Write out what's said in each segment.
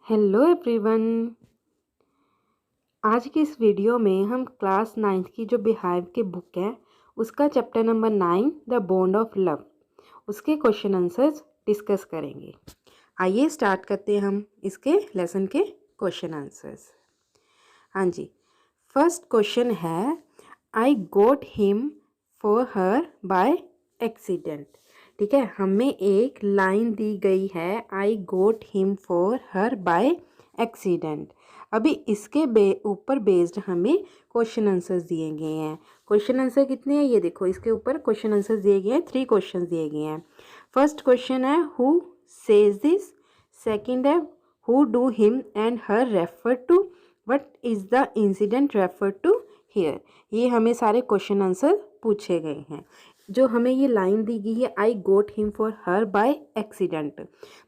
Hello everyone. आज की इस वीडियो में हम क्लास 9th की जो बिहाइव की बुक है उसका chapter number 9 the bond of love उसके क्वेश्चन आंसर्स डिस्कस करेंगे। आइए स्टार्ट करते हैं हम इसके लेसन के क्वेश्चन आंसर्स। हाँ जी, फर्स्ट क्वेश्चन है I got him for her by accident. ठीक है, हमें एक लाइन दी गई है I got him for her by accident. अभी इसके ऊपर बेस्ड हमें क्वेश्चन आंसर्स दिए गए हैं। क्वेश्चन आंसर कितने हैं ये देखो, इसके ऊपर क्वेश्चन आंसर्स दिए गए हैं, 3 क्वेश्चन दिए गए हैं। फर्स्ट क्वेश्चन है हु सेज दिस, सेकंड है who do him and her refer to, what is the incident refer to here. ये हमें सारे क्वेश्चन आंसर पूछे गए हैं। जो हमें ये लाइन दी गई है I got him for her by accident,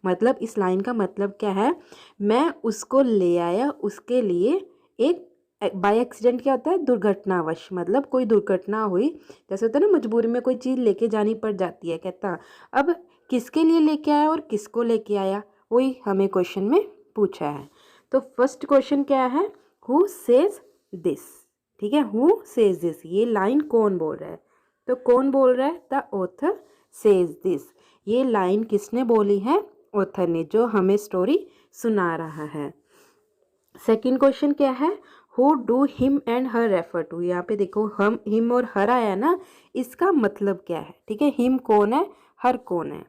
मतलब इस लाइन का मतलब क्या है, मैं उसको ले आया उसके लिए एक, बाय एक्सीडेंट क्या होता है, दुर्घटनावश, मतलब कोई दुर्घटना हुई, जैसे होता है ना मजबूरी में कोई चीज़ लेके जानी पड़ जाती है। कहता अब किसके लिए लेके आया और किसको लेके आया, वही हमें क्वेश्चन में पूछा है। तो फर्स्ट क्वेश्चन क्या है, हु सेज दिस। ठीक है, हु सेज दिस, ये लाइन कौन बोल रहा है, तो कौन बोल रहा है, द ऑथर सेज दिस। ये लाइन किसने बोली है, ऑथर ने, जो हमें स्टोरी सुना रहा है। सेकंड क्वेश्चन क्या है, who do him and her refer to. यहाँ पे देखो हम हिम और हर आया ना, इसका मतलब क्या है। ठीक है, हिम कौन है, हर कौन है।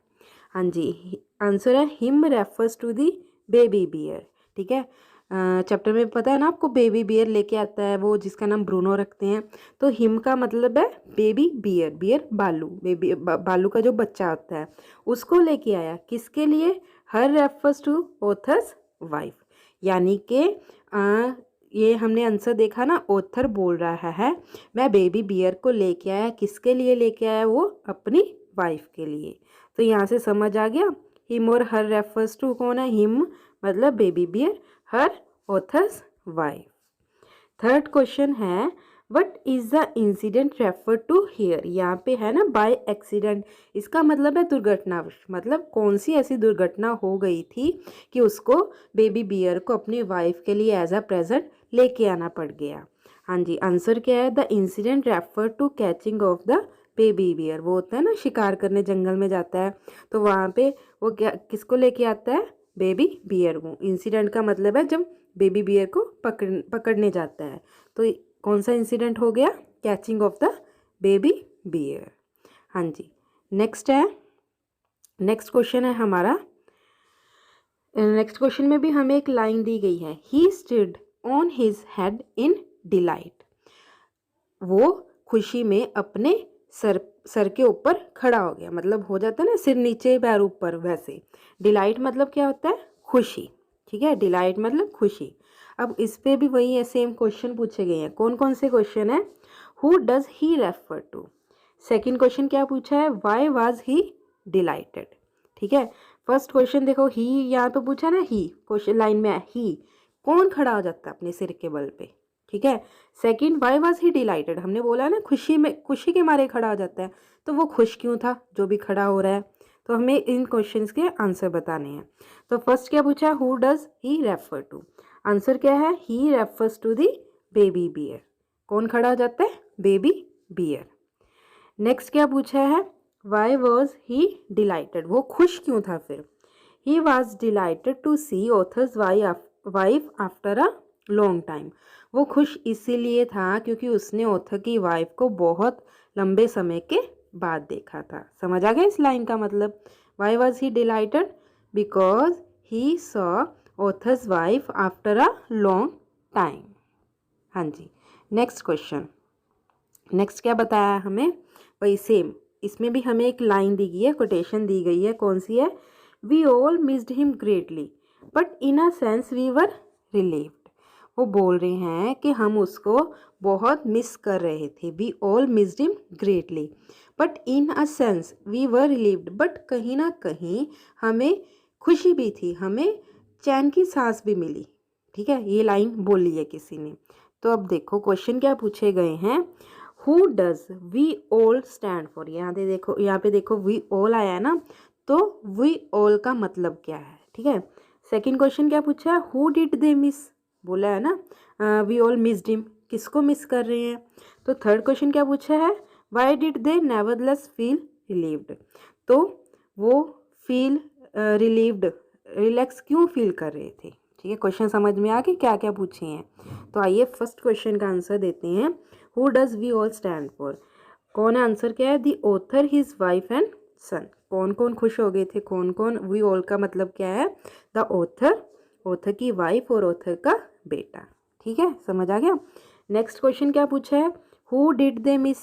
हाँ जी, आंसर है him refers to the baby bear. ठीक है, चैप्टर में पता है ना आपको, बेबी बियर लेके आता है वो जिसका नाम ब्रूनो रखते हैं। तो हिम का मतलब है बेबी बियर, बियर बालू, बेबी बालू का जो बच्चा होता है उसको लेके आया, किसके लिए, हर रेफर्स टू ऑथर्स वाइफ। यानी कि ये हमने आंसर देखा ना, ऑथर बोल रहा है मैं बेबी बियर को लेके आया, किसके लिए लेके आया, वो अपनी वाइफ के लिए। तो यहाँ से समझ आ गया, हिम और हर रेफर्स टू कौन है, हिम मतलब baby bear, her author's wife. Third question है what is the incident refer to here. यहाँ पे है ना बाय एक्सीडेंट, इसका मतलब है दुर्घटनावश, मतलब कौन सी ऐसी दुर्घटना हो गई थी कि उसको बेबी बियर को अपनी वाइफ के लिए एज अ प्रेजेंट लेके आना पड़ गया। हाँ जी, आंसर क्या है, the incident refer to catching of the baby bear. वो होता है ना शिकार करने जंगल में जाता है, तो वहाँ पे वो क्या किसको लेके आता है, बेबी बियर को। इंसिडेंट का मतलब है जब बेबी बियर को पकड़ने जाता है। तो कौन सा इंसिडेंट हो गया, catching of the baby bear. हाँ जी, नेक्स्ट है, नेक्स्ट क्वेश्चन है हमारा। नेक्स्ट क्वेश्चन में भी हमें एक लाइन दी गई है, he stood on his head in delight. वो खुशी में अपने सर के ऊपर खड़ा हो गया, मतलब हो जाता है ना सिर नीचे पैर ऊपर, वैसे डिलाइट मतलब क्या होता है, खुशी। ठीक है, डिलाइट मतलब खुशी। अब इस पे भी वही है, सेम क्वेश्चन पूछे गए हैं। कौन कौन से क्वेश्चन है, who does he refer to. Second question क्या पूछा है, व्हाई वाज ही डिलाइटेड। ठीक है, फर्स्ट क्वेश्चन देखो ही यहाँ पे पूछा ना, ही क्वेश्चन लाइन में है, ही कौन खड़ा हो जाता है अपने सिर के बल पे। ठीक है, second why was he dilated, हमने बोला ना खुशी में, खुशी के मारे खड़ा हो जाता है, तो वो खुश क्यों था जो भी खड़ा हो रहा है। तो हमें इन क्वेश्चंस के आंसर बताने हैं। तो फर्स्ट क्या पूछा, who does he refer to. Answer क्या है, he refers to the baby bear. कौन खड़ा हो जाता है, बेबी बियर। नेक्स्ट क्या पूछा है, वाई वॉज ही डिलाइटेड, वो खुश क्यों था फिर। He was delighted to see author's wife after a long time. वो खुश इसीलिए था क्योंकि उसने ऑथर की वाइफ को बहुत लंबे समय के बाद देखा था। समझ आ गया इस लाइन का मतलब, why was he dilated, because he saw authors wife after a long time. हाँ जी, नेक्स्ट क्वेश्चन। नेक्स्ट क्या बताया हमें, वही सेम, इसमें भी हमें एक लाइन दी गई है, कोटेशन दी गई है, कौन सी है, we all missed him greatly but in a sense we were relieved. वो बोल रहे हैं कि हम उसको बहुत मिस कर रहे थे, we all missed him greatly but in a sense we were relieved, but कहीं ना कहीं हमें खुशी भी थी, हमें चैन की सांस भी मिली। ठीक है, ये लाइन बोली है किसी ने। तो अब देखो क्वेश्चन क्या पूछे गए हैं, who does we all stand for. यहाँ पे देखो वी ऑल आया है ना, तो वी ऑल का मतलब क्या है। ठीक है, सेकंड क्वेश्चन क्या पूछा है, हु डिड दे मिस, बोला है ना वी ऑल मिस्ड हिम, किसको मिस कर रहे हैं। तो थर्ड क्वेश्चन क्या पूछा है, why did they nevertheless feel relieved, तो वो फील रिलीव्ड रिलैक्स क्यों फील कर रहे थे। ठीक है, क्वेश्चन समझ में आ गए क्या क्या पूछे हैं। तो आइए फर्स्ट क्वेश्चन का आंसर देते हैं, who does we all stand for, कौन आंसर क्या है, the author his wife and son, कौन कौन खुश हो गए थे, कौन कौन, वी ऑल का मतलब क्या है, द ऑथर, ऑथर की वाइफ और ऑथर का बेटा। ठीक है, समझ आ गया। नेक्स्ट क्वेश्चन क्या पूछा है, हु डिड दे मिस,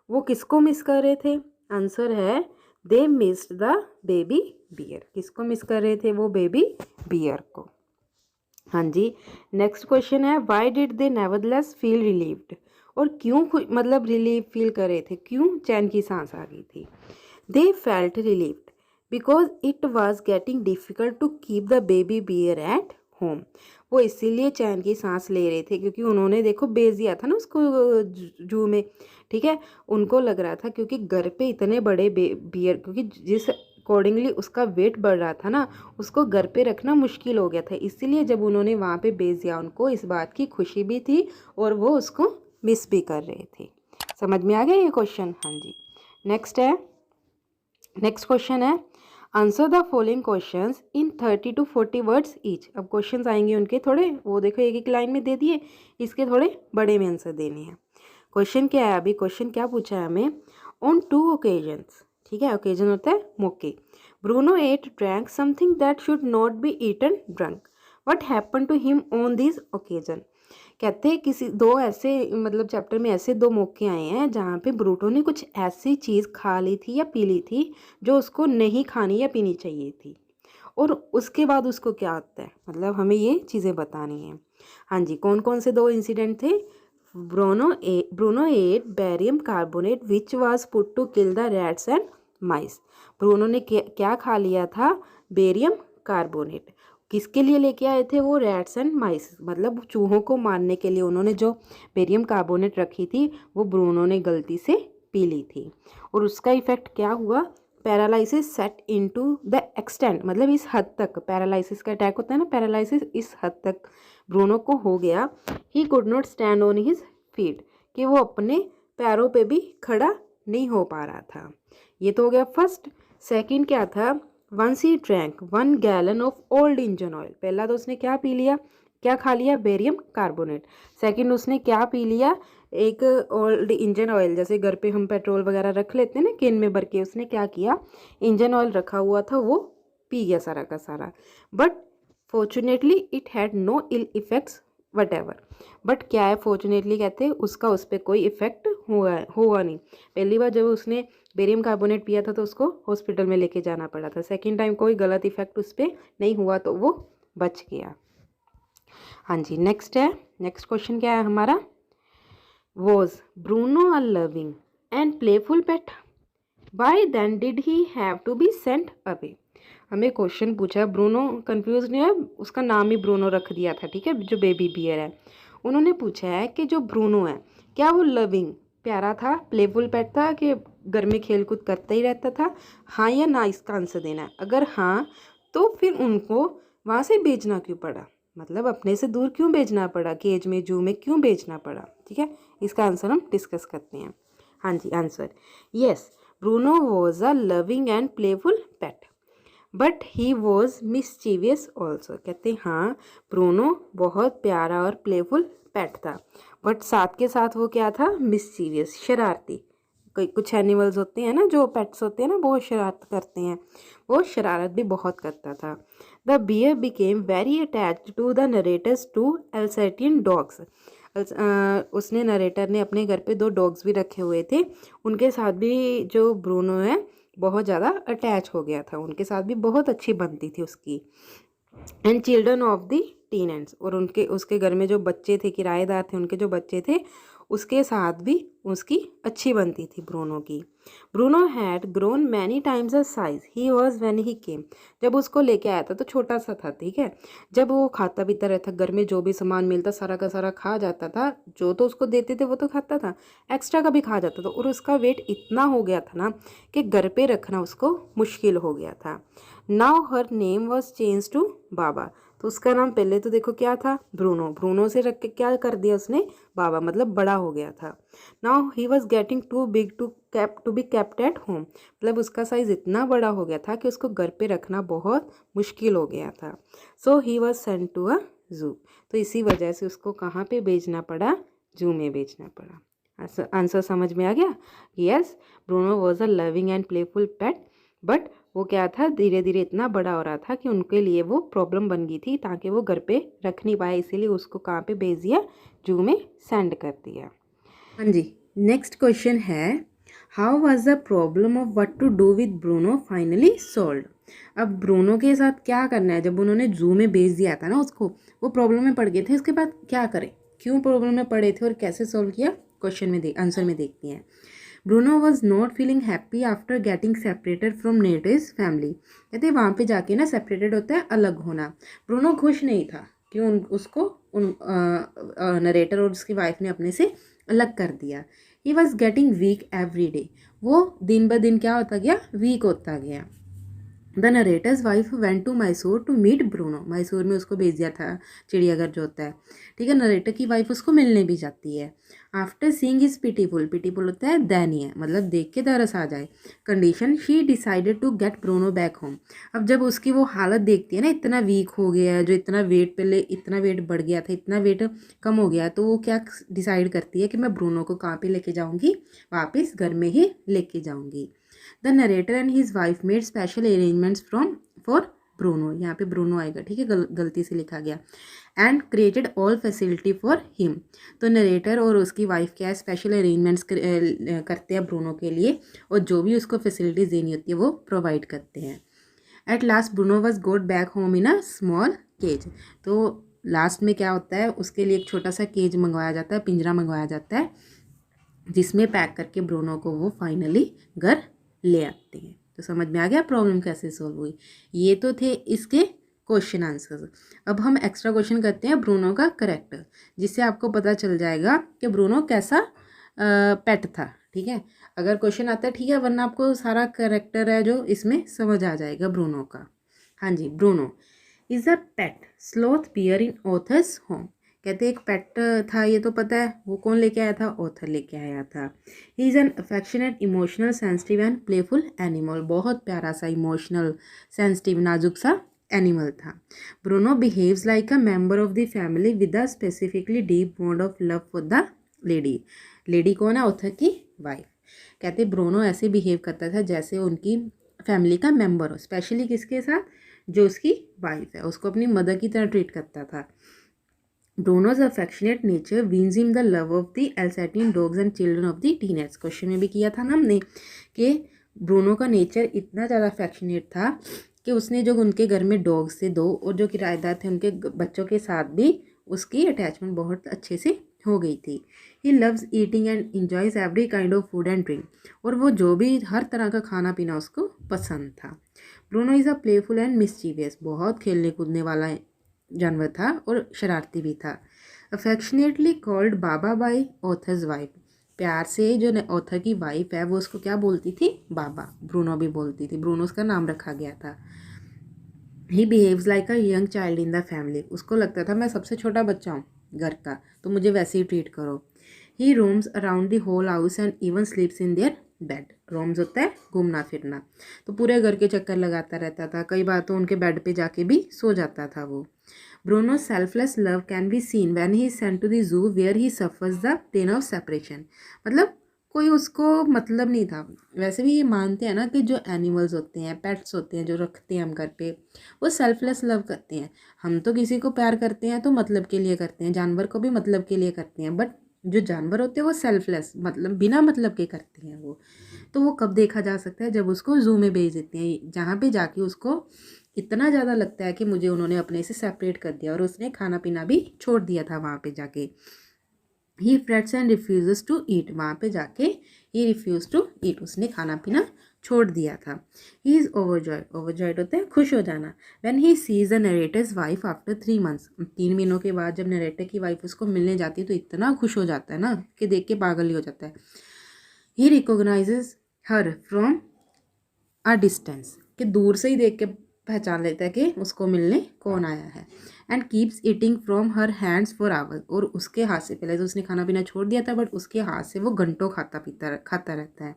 वो किसको मिस कर रहे थे, आंसर है they missed the baby bear, किसको मिस कर रहे थे, वो बेबी बियर को। हाँ जी, नेक्स्ट क्वेश्चन है, why did they nevertheless feel relieved, और क्यों मतलब रिलीव फील कर रहे थे, क्यों चैन की सांस आ गई थी। They felt relieved because it was getting difficult to keep the baby bear at home, वो इसीलिए चैन की सांस ले रहे थे क्योंकि उन्होंने देखो बेच दिया था ना उसको जू में। ठीक है, उनको लग रहा था क्योंकि घर पे इतने बड़े बियर, क्योंकि जिस अकॉर्डिंगली उसका वेट बढ़ रहा था ना, उसको घर पे रखना मुश्किल हो गया था, इसीलिए जब उन्होंने वहाँ पे बेच दिया, उनको इस बात की खुशी भी थी और वो उसको मिस भी कर रहे थे। समझ में आ गया ये क्वेश्चन। हाँ जी, नेक्स्ट क्वेश्चन है, answer the following questions in 30 to 40 words each. अब क्वेश्चंस आएंगे उनके थोड़े, वो देखो एक एक लाइन में दे दिए, इसके थोड़े बड़े में आंसर देने हैं। क्वेश्चन क्या है, अभी क्वेश्चन क्या पूछा है हमें, ऑन 2 ओकेजन्स, ठीक है, ओकेजन होता है मौके, Bruno ate drank something that should not be eaten drunk, what happen to him on this occasion. कहते हैं किसी दो ऐसे मतलब चैप्टर में ऐसे दो मौके आए हैं जहाँ पे ब्रूटो ने कुछ ऐसी चीज़ खा ली थी या पी ली थी जो उसको नहीं खानी या पीनी चाहिए थी, और उसके बाद उसको क्या होता है, मतलब हमें ये चीज़ें बतानी है। हाँ जी, कौन कौन से दो इंसिडेंट थे, Bruno ate barium carbonate which was put to kill the rats and mice, Bruno ने क्या खा लिया था, बेरियम कार्बोनेट, किसके लिए लेके आए थे वो, रैट्स एंड माइस, मतलब चूहों को मारने के लिए उन्होंने जो बेरियम कार्बोनेट रखी थी वो ब्रूनो ने गलती से पी ली थी, और उसका इफेक्ट क्या हुआ, paralysis set into the extent, मतलब इस हद तक पैरालिसिस का अटैक होता है ना, पैरालिसिस इस हद तक ब्रूनो को हो गया, he could not stand on his feet, कि वो अपने पैरों पे भी खड़ा नहीं हो पा रहा था। ये तो हो गया फर्स्ट। सेकंड क्या था, once he drank 1 gallon of old engine oil, पहला तो उसने क्या पी लिया, क्या खा लिया, बेरियम कार्बोनेट। सेकंड उसने क्या पी लिया, एक ओल्ड इंजन ऑयल, जैसे घर पे हम पेट्रोल वगैरह रख लेते हैं ना कैन में भर के, उसने क्या किया, इंजन ऑयल रखा हुआ था वो पी गया सारा का सारा, but fortunately it had no ill effects whatever, but क्या है फॉर्चुनेटली कहते हैं उसका उस पर कोई इफेक्ट हुआ नहीं। पहली बार जब उसने बेरियम कार्बोनेट पिया था तो उसको हॉस्पिटल में लेके जाना पड़ा था, सेकेंड टाइम कोई गलत इफेक्ट उस पर नहीं हुआ तो वो बच गया। हाँ जी, नेक्स्ट क्वेश्चन क्या है हमारा, was Bruno a loving and playful pet, why then did he have to be sent away. हमें क्वेश्चन पूछा, ब्रूनो कंफ्यूज नहीं है, उसका नाम ही ब्रूनो रख दिया था, ठीक है, जो बेबी बियर है, उन्होंने पूछा है कि जो ब्रूनो है क्या वो लविंग प्यारा था, प्लेफुल पेट था, कि घर में खेल कूद करता ही रहता था, हाँ या ना, इसका आंसर देना है। अगर हाँ तो फिर उनको वहाँ से बेचना क्यों पड़ा, मतलब अपने से दूर क्यों भेजना पड़ा, केज में जू में क्यों भेजना पड़ा। ठीक है, इसका आंसर हम डिस्कस करते हैं। हाँ जी, answer yes, Bruno was a loving and playful pet but he was mischievous also. कहते हैं हाँ, ब्रूनो बहुत प्यारा और प्लेफुल पेट था, बट साथ के साथ वो क्या था, मिसचीवियस, शरारती। कोई कुछ एनिमल्स होते हैं ना, जो पेट्स होते हैं ना, बहुत शरारत करते हैं, वो शरारत भी बहुत करता था। The bear became very attached to the narrator's two Alsatian dogs. उसने नरेटर ने अपने घर पे 2 डॉग्स भी रखे हुए थे, उनके साथ भी जो ब्रूनो है बहुत ज़्यादा अटैच हो गया था, उनके साथ भी बहुत अच्छी बनती थी उसकी। And children of the tenants, और उसके घर में जो बच्चे थे, किराएदार थे, उनके जो बच्चे थे उसके साथ भी उसकी अच्छी बनती थी ब्रूनो की। Bruno had grown many times a size he was when he came. जब उसको लेके आया था तो छोटा सा था, ठीक है। जब वो खाता पीता रहता, घर में जो भी सामान मिलता सारा का सारा खा जाता था, जो तो उसको देते थे वो तो खाता था, एक्स्ट्रा का भी खा जाता था। और उसका वेट इतना हो गया था ना कि घर पे रखना उसको मुश्किल हो गया था। Now her name was change to Baba. तो उसका नाम पहले तो देखो क्या था, ब्रूनो। ब्रूनो से रख के क्या कर दिया उसने, बाबा, मतलब बड़ा हो गया था। Now he was getting too big to be kept at home. मतलब उसका साइज इतना बड़ा हो गया था कि उसको घर पे रखना बहुत मुश्किल हो गया था। So he was sent to a zoo. तो इसी वजह से उसको कहाँ पे भेजना पड़ा, जू में भेजना पड़ा। आंसर समझ में आ गया? Yes, Bruno was a loving and playful pet, but वो क्या था, धीरे धीरे इतना बड़ा हो रहा था कि उनके लिए वो प्रॉब्लम बन गई थी, ताकि वो घर पे रख नहीं पाए, इसीलिए उसको कहाँ पे भेज दिया, जू में सेंड कर दिया। हाँ जी, नेक्स्ट क्वेश्चन है, how was the problem of what to do with Bruno finally solve. अब ब्रूनो के साथ क्या करना है, जब उन्होंने जू में भेज दिया था ना उसको, वो प्रॉब्लम में पड़ गए थे, उसके बाद क्या करें, क्यों प्रॉब्लम में पड़े थे और कैसे सॉल्व किया, क्वेश्चन में आंसर में देखते हैं। Bruno was not feeling happy after getting separated from natives family. कहते वहाँ पे जाके ना सेपरेटेड होता है अलग होना। ब्रूनो खुश नहीं था कि उसको नरेटर और उसकी वाइफ ने अपने से अलग कर दिया। He was getting weak every day. वो दिन ब दिन क्या होता गया, वीक होता गया। The narrator's wife went to Mysore to meet Bruno. Mysore में उसको भेज दिया था, चिड़ियाघर जो होता है, ठीक है। नरेटर की वाइफ उसको मिलने भी जाती है। After seeing is pitiful, pitiful होता है दयनीय, मतलब देख के तरस आ जाए, condition, she decided to get Bruno back home. अब जब उसकी वो हालत देखती है ना, इतना वीक हो गया है, जो इतना वेट पहले इतना वेट बढ़ गया था, इतना वेट कम हो गया, तो वो क्या डिसाइड करती है कि मैं ब्रूनो को कहाँ पे लेके जाऊँगी, वापस घर में ही लेके जाऊँगी। The narrator and his wife made special arrangements for Bruno. यहाँ पे ब्रूनो आएगा, ठीक है, गलती से लिखा गया। And created all facility for him. तो नरेटर और उसकी वाइफ क्या है, स्पेशल अरेंजमेंट्स करते हैं ब्रूनो के लिए, और जो भी उसको फैसिलिटीज देनी होती है वो प्रोवाइड करते हैं। At last Bruno was got back home in a small cage. तो लास्ट में क्या होता है, उसके लिए एक छोटा सा केज मंगवाया जाता है, पिंजरा मंगवाया जाता है, जिसमें पैक करके ब्रूनो को वो फाइनली घर ले आते हैं। तो समझ में आ गया प्रॉब्लम कैसे सॉल्व हुई। ये तो थे इसके क्वेश्चन आंसर्स। अब हम एक्स्ट्रा क्वेश्चन करते हैं ब्रूनो का करेक्टर, जिससे आपको पता चल जाएगा कि ब्रूनो कैसा पेट था, ठीक है। अगर क्वेश्चन आता है ठीक है, वरना आपको सारा करेक्टर है जो इसमें समझ आ जाएगा ब्रूनो का। हाँ जी, Bruno is a pet sloth bear in author's home. कहते एक पेट था, ये तो पता है, वो कौन लेके आया था, ऑथर लेके आया था। He is an affectionate emotional sensitive and playful animal. बहुत प्यारा सा इमोशनल सेंसिटिव नाजुक सा एनिमल था। Bruno behaves like a member of the family with a specifically deep bond of love for the lady. Lady कौन है, author की wife. कहते ब्रूनो ऐसे बिहेव करता था जैसे उनकी फैमिली का मेंबर हो, स्पेशली किसके साथ, जो उसकी वाइफ है, उसको अपनी मदर की तरह ट्रीट करता था। Bruno's affectionate nature wins him the love of the Alsatian dogs and children of the teenage. Question में भी किया था ना हमने कि ब्रूनो का नेचर इतना ज़्यादा अफेक्शनेट था कि उसने जो उनके घर में डॉग्स थे दो, और जो किराएदार थे उनके बच्चों के साथ भी उसकी अटैचमेंट बहुत अच्छे से हो गई थी। He loves eating and enjoys every kind of food and drink. और वो जो भी हर तरह का खाना पीना उसको पसंद था। Bruno is a playful and mischievous. बहुत खेलने कूदने वाला जानवर था और शरारती भी था। Affectionately called Baba by authors wife. प्यार से जो ऑथर की वाइफ है वो उसको क्या बोलती थी, बाबा। ब्रूनो भी बोलती थी, ब्रूनो उसका नाम रखा गया था। He behaves like a young child in the family. उसको लगता था मैं सबसे छोटा बच्चा हूँ घर का, तो मुझे वैसे ही ट्रीट करो। He roams around the whole house and even sleeps in their bed. Roams होता है घूमना फिरना, तो पूरे घर के चक्कर लगाता रहता था, कई बार तो उनके बेड पे जाके भी सो जाता था वो। ब्रूनो's selfless love can be seen when he is sent to the zoo where he suffers the pain of separation। मतलब कोई उसको मतलब नहीं था। वैसे भी ये मानते हैं ना कि जो एनिमल्स होते हैं, पेट्स होते हैं, जो रखते हैं हम घर पे, वो सेल्फलेस लव करते हैं। हम तो किसी को प्यार करते हैं तो मतलब के लिए करते हैं, जानवर को भी मतलब के लिए करते हैं, बट जो जानवर होते हैं वो सेल्फलेस, मतलब बिना मतलब के करते हैं वो। तो वो कब देखा जा सकता है, जब उसको जू में भेज देते हैं, जहाँ पे जाके उसको इतना ज़्यादा लगता है कि मुझे उन्होंने अपने से सेपरेट कर दिया, और उसने खाना पीना भी छोड़ दिया था वहाँ पे जाके। He frets and refuses to eat, वहाँ पे जाके ही रिफ्यूज़ टू ईट, उसने खाना पीना छोड़ दिया था। ही इज़ ओवरजॉयड, ओवरजॉयड होता है खुश हो जाना। When he sees the narrator's wife after 3 months, 3 महीनों के बाद जब नरेटर की वाइफ उसको मिलने जाती है तो इतना खुश हो जाता है ना कि देख के पागल ही हो जाता है। He recognises her from a distance, कि दूर से ही देख के पहचान लेता है कि उसको मिलने कौन आया है। And keeps eating from her hands for hours, और उसके हाथ से, पहले तो उसने खाना पीना छोड़ दिया था बट उसके हाथ से वो घंटों खाता रहता है।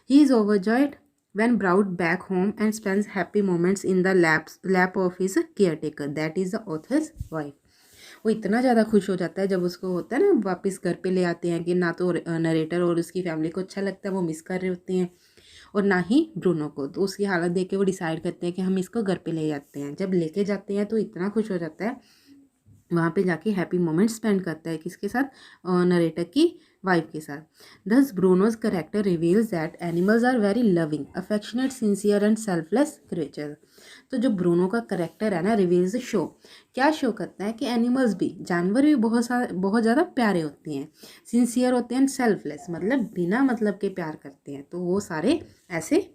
He is overjoyed when brought back home and spends happy moments in the lap of his caretaker, that is the author's wife। वो इतना ज़्यादा खुश हो जाता है जब उसको होता है ना वापस घर पे ले आते हैं, कि ना तो नरेटर और उसकी फैमिली को अच्छा लगता है, वो मिस कर रहे होते हैं, और ना ही ब्रूनो को। तो उसकी हालत देख के वो डिसाइड करते हैं कि हम इसको घर पे ले जाते हैं। जब लेके जाते हैं तो इतना खुश हो जाता है, वहाँ पे जाके हैप्पी मोमेंट स्पेंड करता है, किसके साथ, नरेटर की वाइफ के साथ। Thus Bruno's character reveals that animals are very loving, affectionate, sincere and selfless creature. तो जो ब्रूनो का करेक्टर है ना, रिवील्स शो, क्या शो करता है कि एनिमल्स भी, जानवर भी बहुत ज़्यादा प्यारे होते हैं, सिंसियर होते हैं, सेल्फलेस मतलब बिना मतलब के प्यार करते हैं। तो वो सारे ऐसे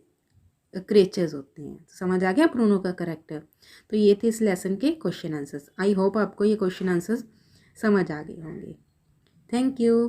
क्रिएचर्स होते हैं। तो समझ आ गया ब्रूनो का करेक्टर। तो ये थे इस लेसन के क्वेश्चन आंसर्स। आई होप आपको ये क्वेश्चन आंसर्स समझ आ गए होंगे। Thank you.